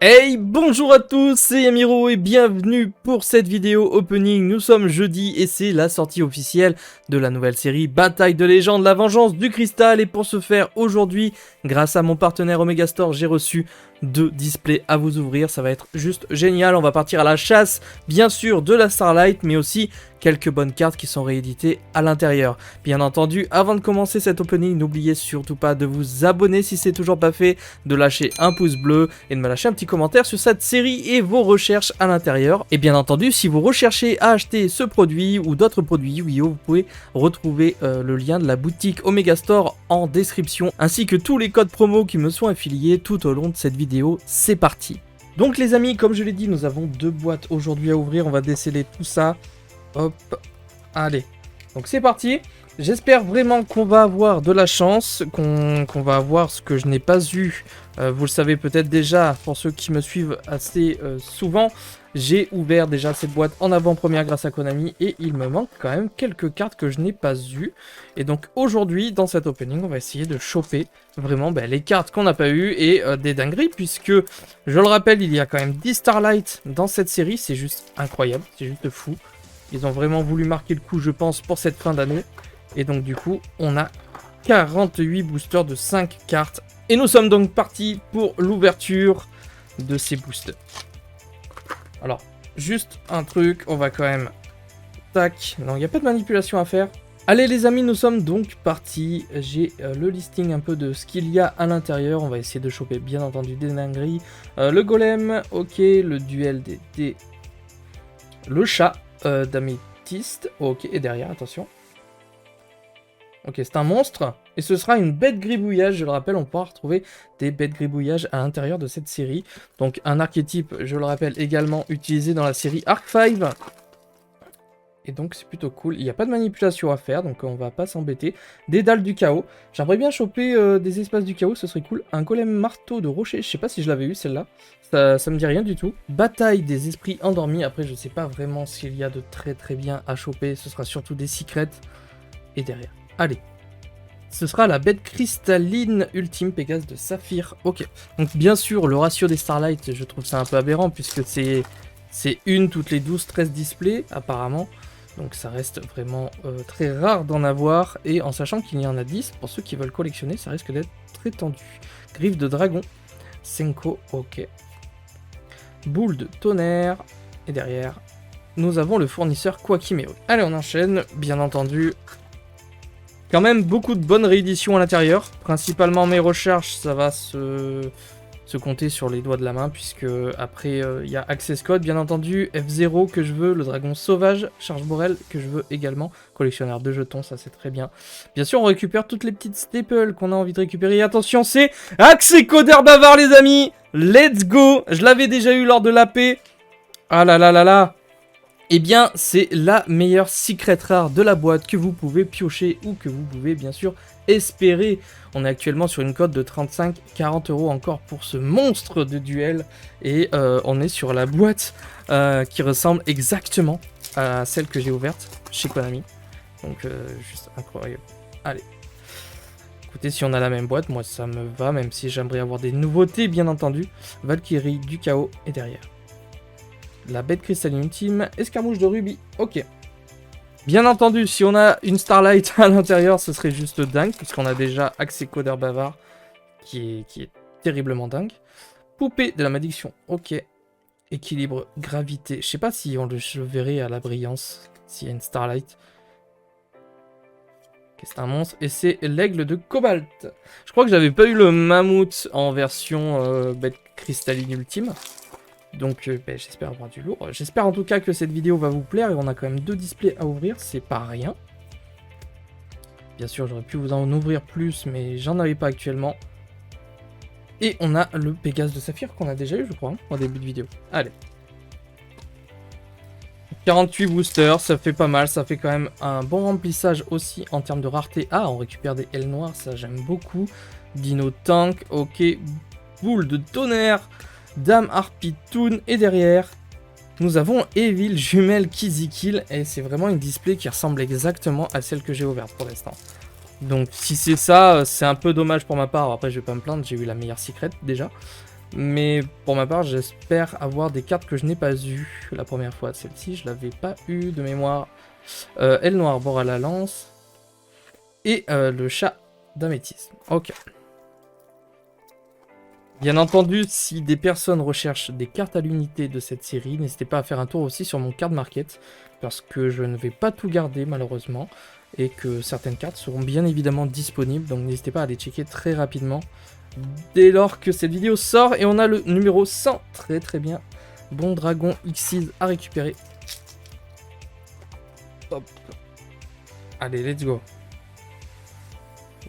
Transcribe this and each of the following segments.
Hey, bonjour à tous, c'est Yamiro et bienvenue pour cette vidéo opening. Nous sommes jeudi et c'est la sortie officielle de la nouvelle série Bataille de légende, la vengeance du cristal. Et pour ce faire, aujourd'hui, grâce à mon partenaire Omega Store, j'ai reçu 2 displays à vous ouvrir. Ça va être juste génial. On va partir à la chasse, bien sûr, de la Starlight, mais aussi quelques bonnes cartes qui sont rééditées à l'intérieur. Bien entendu, avant de commencer cet opening, n'oubliez surtout pas de vous abonner si c'est toujours pas fait, de lâcher un pouce bleu et de me lâcher un petit commentaire sur cette série et vos recherches à l'intérieur. Et bien entendu, si vous recherchez à acheter ce produit ou d'autres produits Yu-Gi-Oh, vous pouvez retrouver le lien de la boutique Omega Store en description, ainsi que tous les codes promo qui me sont affiliés tout au long de cette vidéo. C'est parti. Donc les amis, comme je l'ai dit, nous avons 2 boîtes aujourd'hui à ouvrir, on va déceler tout ça. Hop, allez, donc c'est parti. J'espère vraiment qu'on va avoir de la chance, qu'on va avoir ce que je n'ai pas eu. Vous le savez peut-être déjà, pour ceux qui me suivent assez souvent, j'ai ouvert déjà cette boîte en avant-première grâce à Konami et il me manque quand même quelques cartes que je n'ai pas eues. Et donc aujourd'hui, dans cet opening, on va essayer de choper vraiment les cartes qu'on n'a pas eues et des dingueries, puisque, je le rappelle, il y a quand même 10 Starlight dans cette série, c'est juste incroyable, c'est juste fou. Ils ont vraiment voulu marquer le coup, je pense, pour cette fin d'année. Et donc, du coup, on a 48 boosters de 5 cartes. Et nous sommes donc partis pour l'ouverture de ces boosters. Alors, juste un truc, on va quand même... Tac, non, il n'y a pas de manipulation à faire. Allez les amis, nous sommes donc partis. J'ai le listing un peu de ce qu'il y a à l'intérieur. On va essayer de choper, bien entendu, des dingueries. Le golem, ok, le duel des dés. Le chat. D'améthyste, ok, et derrière, attention. Ok, c'est un monstre, et ce sera une bête gribouillage, je le rappelle, on pourra retrouver des bêtes gribouillages à l'intérieur de cette série. Donc un archétype, je le rappelle, également utilisé dans la série Arc 5. Et donc c'est plutôt cool, il n'y a pas de manipulation à faire, donc on va pas s'embêter. Des dalles du chaos, j'aimerais bien choper des espaces du chaos, ce serait cool. Un golem marteau de rocher, je sais pas si je l'avais eu celle-là, ça me dit rien du tout. Bataille des esprits endormis, après je sais pas vraiment s'il y a de très bien à choper, ce sera surtout des secrets. Et derrière, allez, ce sera la bête cristalline ultime Pégase de Saphir, ok. Donc bien sûr, le ratio des Starlight, je trouve ça un peu aberrant, puisque c'est une toutes les 12-13 displays, apparemment. Donc ça reste vraiment très rare d'en avoir, et en sachant qu'il y en a 10, pour ceux qui veulent collectionner, ça risque d'être très tendu. Griffe de dragon, Senko, ok. Boule de tonnerre, et derrière, nous avons le fournisseur Quackimeo. Allez, on enchaîne, bien entendu. Quand même beaucoup de bonnes rééditions à l'intérieur, principalement mes recherches, ça va se compter sur les doigts de la main, puisque après il y a Access Code bien entendu, F0 que je veux, le dragon sauvage, Charge Borel que je veux également, collectionneur de jetons, ça c'est très bien. Bien sûr on récupère toutes les petites staples qu'on a envie de récupérer, attention c'est Access Coder bavard les amis, let's go, je l'avais déjà eu lors de l'AP, ah là là là là. Eh bien, c'est la meilleure secret rare de la boîte que vous pouvez piocher ou que vous pouvez bien sûr espérer. On est actuellement sur une cote de 35-40 € encore pour ce monstre de duel. Et on est sur la boîte qui ressemble exactement à celle que j'ai ouverte chez Konami. Donc, juste incroyable. Allez. Écoutez, si on a la même boîte, moi ça me va, même si j'aimerais avoir des nouveautés, bien entendu. Valkyrie du chaos est derrière. La bête cristalline ultime, escarmouche de rubis, ok. Bien entendu, si on a une Starlight à l'intérieur, ce serait juste dingue, puisqu'on a déjà Accès Coder bavard, qui est terriblement dingue. Poupée de la malédiction, ok. Équilibre, gravité, je sais pas si on le verrait à la brillance, s'il y a une Starlight. Ok, c'est un monstre, et c'est l'aigle de cobalt. Je crois que j'avais pas eu le mammouth en version bête cristalline ultime. Donc j'espère avoir du lourd. J'espère en tout cas que cette vidéo va vous plaire et on a quand même 2 displays à ouvrir, c'est pas rien. Bien sûr j'aurais pu vous en ouvrir plus mais j'en avais pas actuellement. Et on a le Pégase de Saphir qu'on a déjà eu je crois au début de vidéo. Allez. 48 boosters, ça fait pas mal, ça fait quand même un bon remplissage aussi en termes de rareté. Ah on récupère des ailes noires, ça j'aime beaucoup. Dino Tank, ok. Boule de tonnerre. Dame Harpie Toon et derrière nous avons Evil Jumelle Kizikil et c'est vraiment une display qui ressemble exactement à celle que j'ai ouverte pour l'instant. Donc si c'est ça, c'est un peu dommage pour ma part, après je vais pas me plaindre, j'ai eu la meilleure secret déjà. Mais pour ma part, j'espère avoir des cartes que je n'ai pas eues la première fois. Celle-ci, je l'avais pas eu de mémoire. Aile noire, bord à la lance. Et le chat d'améthyste. Ok. Bien entendu, si des personnes recherchent des cartes à l'unité de cette série, n'hésitez pas à faire un tour aussi sur mon card market, parce que je ne vais pas tout garder malheureusement, et que certaines cartes seront bien évidemment disponibles, donc n'hésitez pas à les checker très rapidement, dès lors que cette vidéo sort, et on a le numéro 100, très très bien, bon dragon Xyz à récupérer. Hop. Allez, let's go.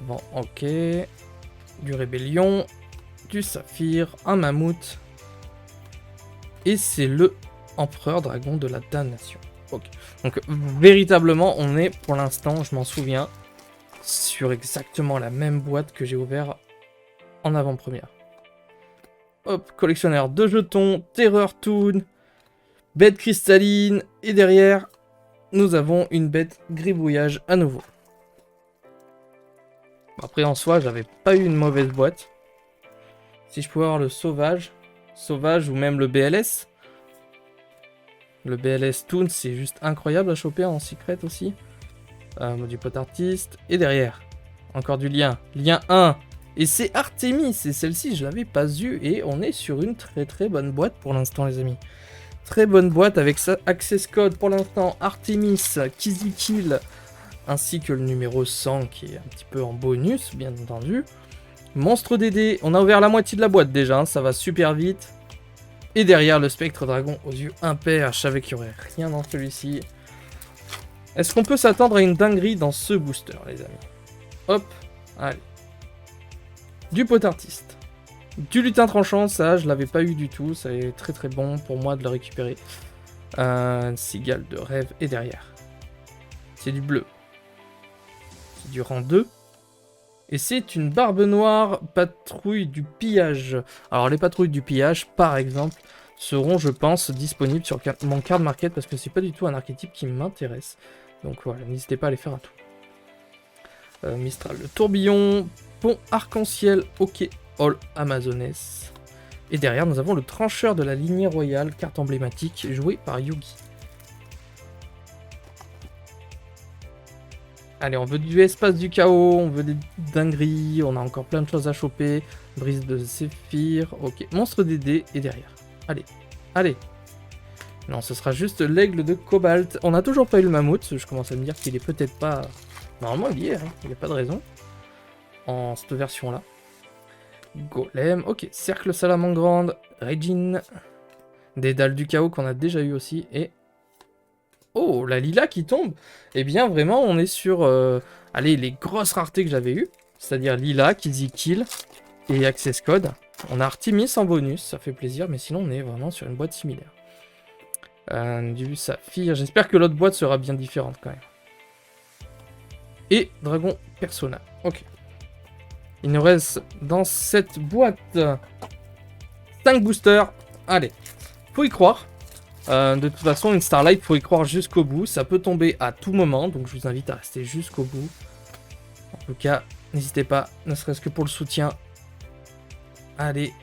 Bon, ok, du rébellion, du saphir, un mammouth. Et c'est le empereur dragon de la damnation. Ok. Donc véritablement, on est pour l'instant, je m'en souviens, sur exactement la même boîte que j'ai ouvert en avant-première. Hop, collectionneur de jetons, terreur toon, bête cristalline, et derrière, nous avons une bête gribouillage à nouveau. Après en soi, j'avais pas eu une mauvaise boîte. Si je pouvais avoir le sauvage ou même le BLS. Le BLS Toon, c'est juste incroyable à choper en secret aussi. Du pot artiste. Et derrière, encore du lien. Lien 1. Et c'est Artemis. Et celle-ci, je l'avais pas eu. Et on est sur une très très bonne boîte pour l'instant, les amis. Très bonne boîte avec ça. Access code pour l'instant. Artemis, Kill, ainsi que le numéro 100 qui est un petit peu en bonus, bien entendu. Monstre DD, on a ouvert la moitié de la boîte déjà, hein, ça va super vite. Et derrière le spectre dragon aux yeux impairs, je savais qu'il n'y aurait rien dans celui-ci. Est-ce qu'on peut s'attendre à une dinguerie dans ce booster, les amis? Hop, allez. Du pot artiste. Du lutin tranchant, ça je l'avais pas eu du tout, ça est très très bon pour moi de le récupérer. Cigale de rêve et derrière. C'est du bleu. C'est du rang 2. Et c'est une barbe noire, patrouille du pillage. Alors les patrouilles du pillage, par exemple, seront, je pense, disponibles sur mon card market parce que c'est pas du tout un archétype qui m'intéresse. Donc voilà, n'hésitez pas à les faire un tour. Mistral le tourbillon, pont arc-en-ciel, ok, all amazoness. Et derrière, nous avons le trancheur de la lignée royale, carte emblématique, jouée par Yugi. Allez, on veut du espace du chaos, on veut des dingueries, on a encore plein de choses à choper. Brise de Zéphyr, ok. Monstre DD et derrière. Allez, allez. Non, ce sera juste l'aigle de Cobalt. On n'a toujours pas eu le mammouth, je commence à me dire qu'il est peut-être pas... Normalement, il y est, hein. Il n'y a pas de raison. En cette version-là. Golem, ok. Cercle Salamangrande, Regine. Des dalles du chaos qu'on a déjà eu aussi, et... Oh, la Lila qui tombe. Eh bien, vraiment, on est sur allez, les grosses raretés que j'avais eues. C'est-à-dire Lila, Kill et Access Code. On a Artemis en bonus, ça fait plaisir, mais sinon, on est vraiment sur une boîte similaire. Du Saphir. J'espère que l'autre boîte sera bien différente quand même. Et Dragon Persona. Ok. Il nous reste dans cette boîte 5 boosters. Allez, faut y croire. De toute façon, une Starlight, faut y croire jusqu'au bout. Ça peut tomber à tout moment, donc je vous invite à rester jusqu'au bout. En tout cas, n'hésitez pas, ne serait-ce que pour le soutien. Allez.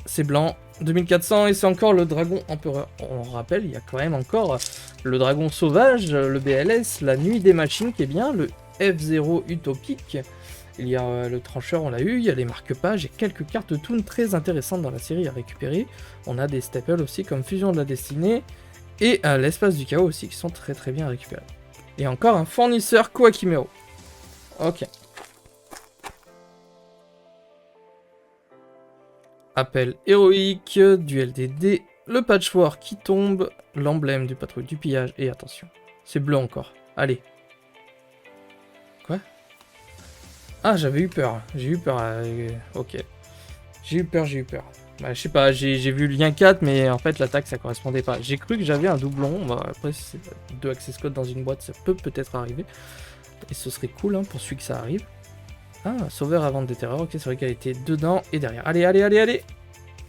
C'est blanc. 2400 et c'est encore le dragon empereur. On rappelle, il y a quand même encore le dragon sauvage, le BLS, la nuit des machines qui est bien, le F0 utopique. Il y a le trancheur, on l'a eu, il y a les marque-pages et quelques cartes toon très intéressantes dans la série à récupérer. On a des staples aussi comme Fusion de la Destinée et l'espace du chaos aussi qui sont très très bien à récupérer. Et encore un fournisseur Koakimero. Ok. Appel héroïque, duel des dés, le patchwork qui tombe, l'emblème du patrouille du pillage et attention, c'est bleu encore. Allez. Quoi? Ah, j'avais eu peur. J'ai eu peur. Ok. J'ai eu peur. Bah, je sais pas, j'ai vu le lien 4, mais en fait, l'attaque, ça correspondait pas. J'ai cru que j'avais un doublon. Bah, après, si c'est 2 access codes dans une boîte, ça peut peut-être arriver. Et ce serait cool, hein, pour celui que ça arrive. Ah, sauveur avant des terreurs. Ok, c'est vrai qu'elle était dedans et derrière. Allez, allez, allez, allez.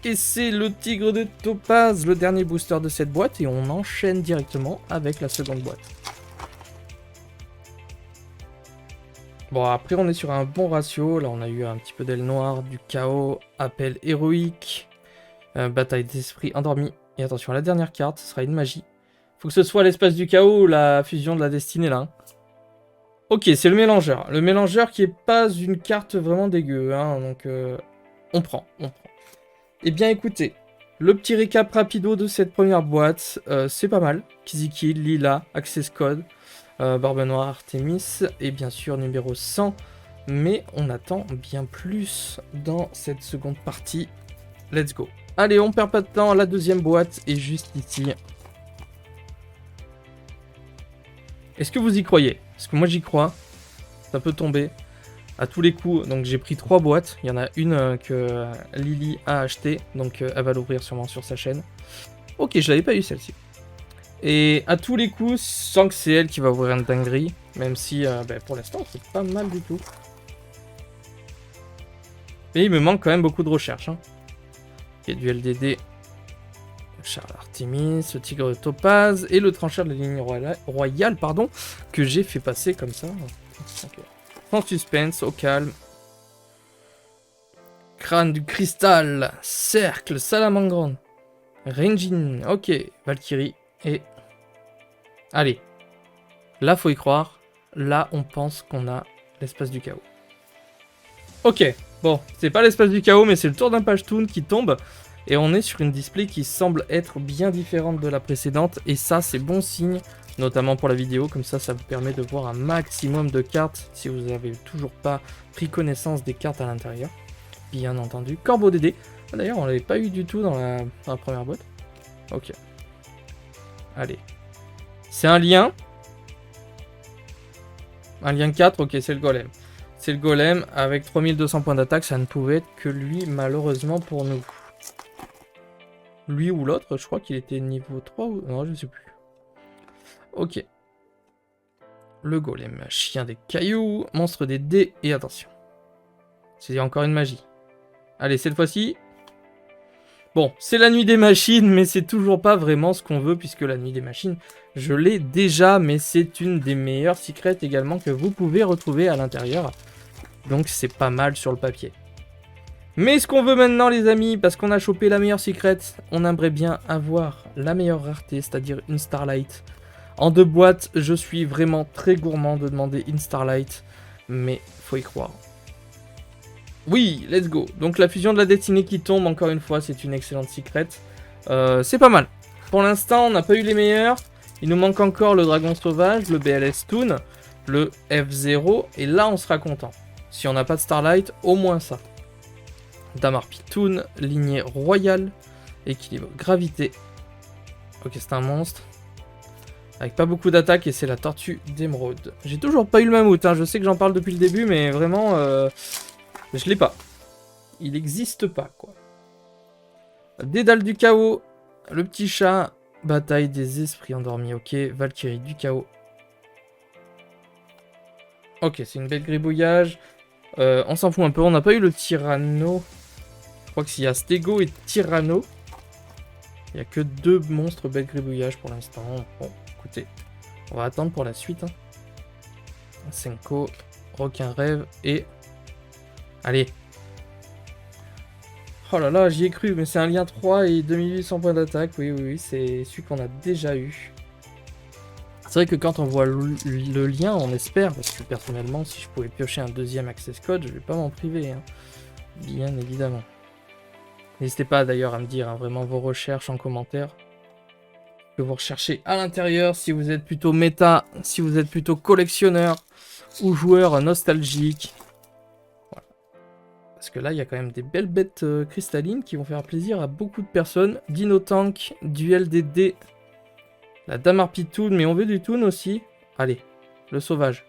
Et c'est le tigre de Topaz, le dernier booster de cette boîte. Et on enchaîne directement avec la seconde boîte. Bon, après, on est sur un bon ratio. Là, on a eu un petit peu d'aile noire, du chaos, appel héroïque, bataille d'esprit endormi. Et attention, la dernière carte, ce sera une magie. Faut que ce soit l'espace du chaos ou la fusion de la destinée, là. Hein. Ok, c'est le mélangeur. Le mélangeur qui est pas une carte vraiment dégueu, hein. Donc, on prend. Eh bien, écoutez, le petit récap rapido de cette première boîte, c'est pas mal. Kiziki, Lila, Access Code, Barbe Noire, Artemis, et bien sûr numéro 100. Mais on attend bien plus dans cette seconde partie. Let's go. Allez, on perd pas de temps, la deuxième boîte est juste ici. Est-ce que vous y croyez? Parce que moi j'y crois. Ça peut tomber à tous les coups. Donc j'ai pris 3 boîtes. Il y en a une que Lily a achetée. Donc elle va l'ouvrir sûrement sur sa chaîne. Ok, je l'avais pas eu celle-ci. Et à tous les coups, sans que c'est elle qui va ouvrir une dinguerie. Même si pour l'instant c'est pas mal du tout. Mais il me manque quand même beaucoup de recherche. Hein. Ok, du LDD. Charles Artemis, le tigre de Topaz et le trancheur de la ligne royale, pardon, que j'ai fait passer comme ça. Okay. Sans suspense, au calme. Crâne du cristal, cercle, salamandre, Renjin, ok, Valkyrie et... Allez, là faut y croire, là on pense qu'on a l'espace du chaos. Ok, bon, c'est pas l'espace du chaos mais c'est le tour d'un Pashtun qui tombe. Et on est sur une display qui semble être bien différente de la précédente. Et ça, c'est bon signe, notamment pour la vidéo. Comme ça, ça vous permet de voir un maximum de cartes si vous n'avez toujours pas pris connaissance des cartes à l'intérieur. Bien entendu. Corbeau DD. D'ailleurs, on l'avait pas eu du tout dans la première boîte. Ok. Allez. C'est un lien. Un lien 4, ok, c'est le golem. C'est le golem avec 3200 points d'attaque. Ça ne pouvait être que lui, malheureusement pour nous. Lui ou l'autre, je crois qu'il était niveau 3 ou... Non, je sais plus. Ok. Le golem, chien des cailloux, monstre des dés, et attention. C'est encore une magie. Allez, cette fois-ci... Bon, c'est la nuit des machines, mais c'est toujours pas vraiment ce qu'on veut, puisque la nuit des machines, je l'ai déjà, mais c'est une des meilleures secrets également que vous pouvez retrouver à l'intérieur. Donc c'est pas mal sur le papier. Mais ce qu'on veut maintenant les amis, parce qu'on a chopé la meilleure secret, on aimerait bien avoir la meilleure rareté, c'est-à-dire une Starlight. En 2 boîtes, je suis vraiment très gourmand de demander une Starlight, mais faut y croire. Oui, let's go. Donc la fusion de la destinée qui tombe, encore une fois, c'est une excellente secret. C'est pas mal. Pour l'instant, on n'a pas eu les meilleurs. Il nous manque encore le dragon sauvage, le BLS Toon, le F0, et là on sera content. Si on n'a pas de Starlight, au moins ça. Damar Pitoun, lignée royale, équilibre gravité. Ok, c'est un monstre. Avec pas beaucoup d'attaque et c'est la tortue d'émeraude. J'ai toujours pas eu le mammouth, hein. Je sais que j'en parle depuis le début, mais vraiment, je l'ai pas. Il n'existe pas, quoi. Dédale du chaos, le petit chat, bataille des esprits endormis, ok. Valkyrie du chaos. Ok, c'est une belle gribouillage. On s'en fout un peu, on n'a pas eu le Tyranno. Je crois que s'il y a Stego et Tyranno, il n'y a que 2 monstres belle gribouillage pour l'instant. Bon, écoutez, on va attendre pour la suite. Hein. Senko, requin rêve et... Allez. Oh là là, j'y ai cru, mais c'est un lien 3 et 2800 points d'attaque. Oui, c'est celui qu'on a déjà eu. C'est vrai que quand on voit le lien, on espère, parce que personnellement, si je pouvais piocher un deuxième access code, je vais pas m'en priver. Hein. Bien évidemment. N'hésitez pas d'ailleurs à me dire vraiment vos recherches en commentaire. Que vous recherchez à l'intérieur, si vous êtes plutôt méta, si vous êtes plutôt collectionneur ou joueur nostalgique. Voilà. Parce que là, il y a quand même des belles bêtes cristallines qui vont faire plaisir à beaucoup de personnes. Dino Tank, Duel des dés, la Damar Pitoun, mais on veut du Toon aussi. Allez, le sauvage.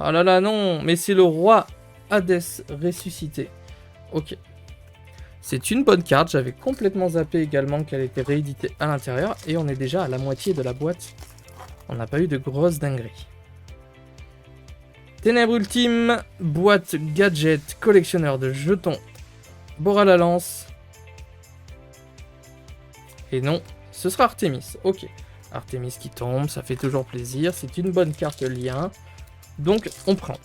Oh là là, non, mais c'est le roi Hades ressuscité. Ok. C'est une bonne carte, j'avais complètement zappé également qu'elle était rééditée à l'intérieur, et on est déjà à la moitié de la boîte. On n'a pas eu de grosses dingueries. Ténèbres ultime, boîte gadget, collectionneur de jetons, Bora la lance. Et non, ce sera Artemis, ok. Artemis qui tombe, ça fait toujours plaisir, c'est une bonne carte lien. Donc, on prend.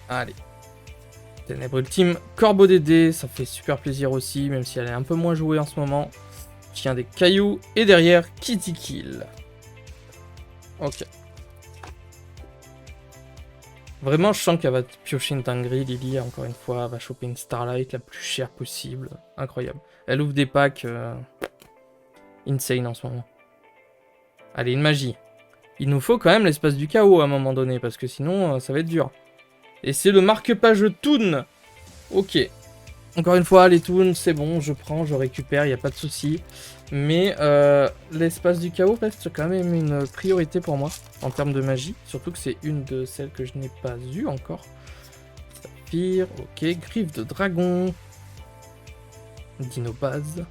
Allez. Ténèbres Ultime, Corbeau Dédé, ça fait super plaisir aussi, même si elle est un peu moins jouée en ce moment. Chien des cailloux, et derrière, Kitty Kill. Ok. Vraiment, je sens qu'elle va piocher une dinguerie, Lily, encore une fois, elle va choper une Starlight la plus chère possible. Incroyable. Elle ouvre des packs insane en ce moment. Allez, une magie. Il nous faut quand même l'espace du chaos à un moment donné, parce que sinon, ça va être dur. Et c'est le marque-page Toon. Ok. Encore une fois, les Toons, c'est bon, je prends, je récupère, il n'y a pas de souci. Mais l'espace du chaos reste quand même une priorité pour moi, en termes de magie. Surtout que c'est une de celles que je n'ai pas eues encore. Saphir, ok, griffe de dragon. Dinobase.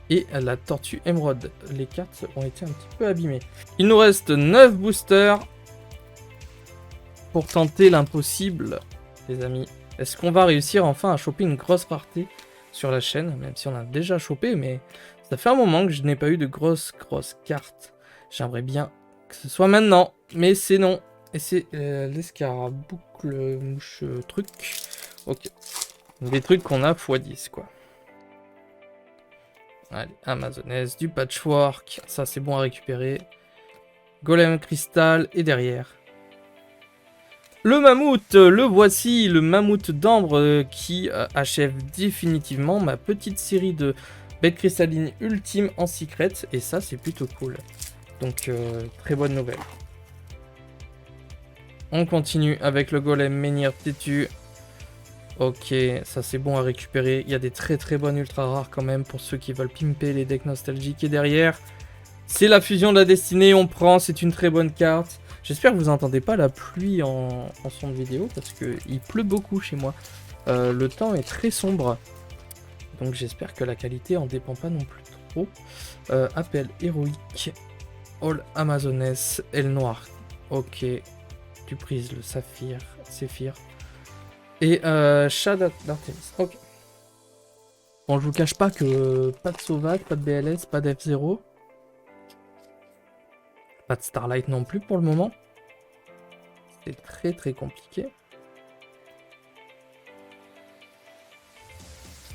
Et la tortue émeraude. Les cartes ont été un petit peu abîmées. Il nous reste 9 boosters. Pour tenter l'impossible, les amis. Est-ce qu'on va réussir enfin à choper une grosse rareté sur la chaîne? Même si on a déjà chopé, mais ça fait un moment que je n'ai pas eu de grosses cartes. J'aimerais bien que ce soit maintenant, mais c'est non. Et c'est l'escaraboucle mouche truc. Ok. Des trucs qu'on a x10, quoi. Allez, Amazonesse, du patchwork. Ça, c'est bon à récupérer. Golem cristal, et derrière... Le mammouth, le voici, le mammouth d'ambre qui achève définitivement ma petite série de bêtes cristallines ultimes en secret. Et ça, c'est plutôt cool. Donc, très bonne nouvelle. On continue avec le golem menhir têtu. Ok, ça c'est bon à récupérer. Il y a des très bonnes ultra rares quand même pour ceux qui veulent pimper les decks nostalgiques. Et derrière, c'est la fusion de la destinée. On prend, c'est une très bonne carte. J'espère que vous n'entendez pas la pluie en son de vidéo parce qu'il pleut beaucoup chez moi. Le temps est très sombre. Donc j'espère que la qualité en dépend pas non plus trop. Appel héroïque. All Amazoness. Elle noire. Ok. Tu prises le saphir. Séphir. Et chat d'Artemis. Ok. Bon, je vous cache pas que pas de sauvage, pas de BLS, pas d'F0. Pas de Starlight non plus pour le moment. C'est très compliqué.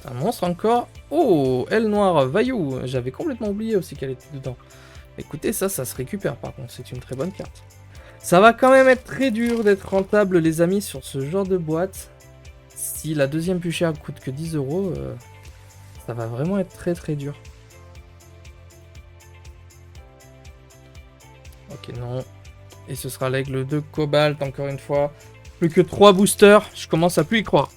Un monstre encore. Oh, aile noire, Vaillou. J'avais complètement oublié aussi qu'elle était dedans. Écoutez, ça se récupère par contre. C'est une très bonne carte. Ça va quand même être très dur d'être rentable, les amis, sur ce genre de boîte. Si la deuxième plus chère coûte que 10 €, ça va vraiment être très dur. Ok, non. Et ce sera l'aigle de cobalt, encore une fois. Plus que 3 boosters, je commence à plus y croire.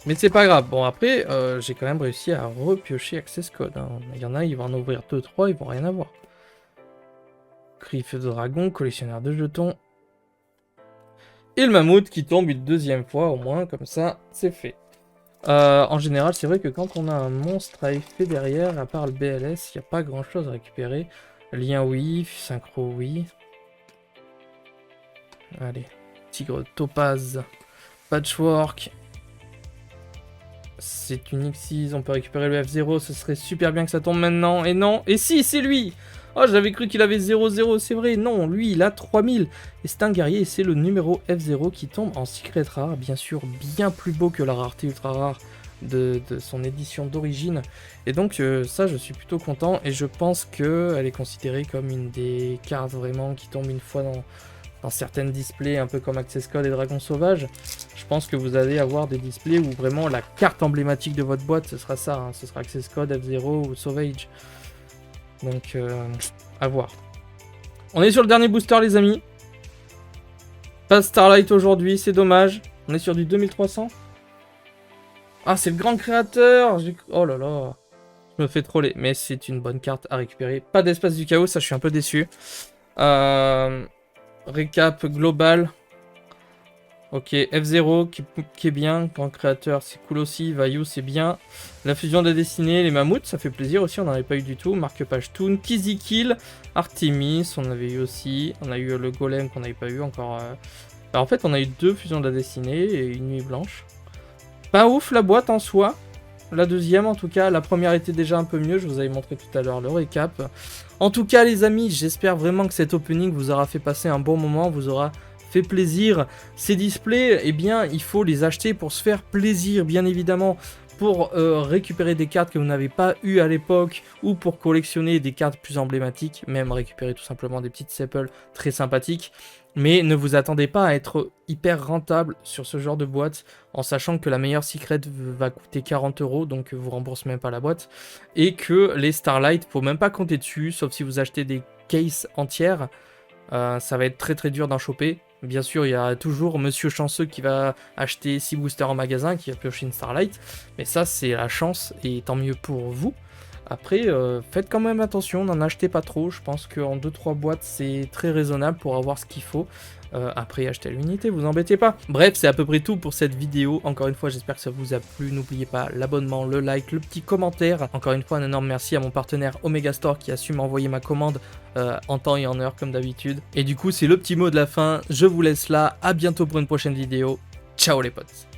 Mais c'est pas grave. Bon, après, j'ai quand même réussi à repiocher Access Code. Hein. Il y en a, ils vont en ouvrir 2-3, ils vont rien avoir. Griffe de dragon, collectionneur de jetons. Et le mammouth qui tombe une deuxième fois, au moins, comme ça, c'est fait. En général, c'est vrai que quand on a un monstre à effet derrière, à part le BLS, il n'y a pas grand chose à récupérer. Lien oui, synchro oui. Allez, tigre topaz, patchwork. C'est une Xyz, on peut récupérer le F0, ce serait super bien que ça tombe maintenant. Et non, et si, c'est lui! Oh, j'avais cru qu'il avait 0-0, c'est vrai, non, lui il a 3000. Et c'est un guerrier et c'est le numéro F0 qui tombe en secret rare, bien sûr, bien plus beau que la rareté ultra rare de son édition d'origine. Et donc ça, je suis plutôt content et je pense qu'elle est considérée comme une des cartes vraiment qui tombe une fois dans certaines displays, un peu comme Access Code et Dragon Sauvage. Je pense que vous allez avoir des displays où vraiment la carte emblématique de votre boîte, ce sera ça, hein, ce sera Access Code, F0 ou Sauvage. Donc, à voir. On est sur le dernier booster, les amis. Pas de Starlight aujourd'hui, c'est dommage. On est sur du 2300. Ah, c'est le grand créateur. Oh là là. Je me fais troller. Mais c'est une bonne carte à récupérer. Pas d'espace du chaos, ça je suis un peu déçu. Récap global. Ok, F0 qui est bien. Grand créateur, c'est cool aussi. Vaillou, c'est bien. La fusion de la destinée, les mammouths, ça fait plaisir aussi. On n'en avait pas eu du tout. Marque-page Toon. Kizzy Kill. Artemis, on avait eu aussi. On a eu le golem qu'on n'avait pas eu encore. Alors, en fait, on a eu 2 fusions de la destinée et une nuit blanche. Pas ouf la boîte en soi. la deuxième en tout cas. La première était déjà un peu mieux, je vous avais montré tout à l'heure le récap. En tout cas les amis, j'espère vraiment que cet opening vous aura fait passer un bon moment, vous aura fait plaisir. Ces displays, eh bien, il faut les acheter pour se faire plaisir, bien évidemment, pour récupérer des cartes que vous n'avez pas eues à l'époque, ou pour collectionner des cartes plus emblématiques, même récupérer tout simplement des petites staples très sympathiques. Mais ne vous attendez pas à être hyper rentable sur ce genre de boîte, en sachant que la meilleure Secret va coûter 40 €, donc vous remboursez même pas la boîte, et que les Starlight, faut même pas compter dessus, sauf si vous achetez des cases entières, ça va être très très dur d'en choper. Bien sûr, il y a toujours Monsieur Chanceux qui va acheter 6 boosters en magasin, qui va piocher une Starlight, mais ça c'est la chance, et tant mieux pour vous. Après, faites quand même attention, n'en achetez pas trop, je pense qu'en 2-3 boîtes c'est très raisonnable pour avoir ce qu'il faut. Après, achetez l'unité, vous embêtez pas. Bref, c'est à peu près tout pour cette vidéo. Encore une fois, j'espère que ça vous a plu. N'oubliez pas l'abonnement, le like, le petit commentaire. Encore une fois, un énorme merci à mon partenaire Omega Store qui a su m'envoyer ma commande en temps et en heure comme d'habitude. Et du coup, c'est le petit mot de la fin. Je vous laisse là. À bientôt pour une prochaine vidéo. Ciao les potes.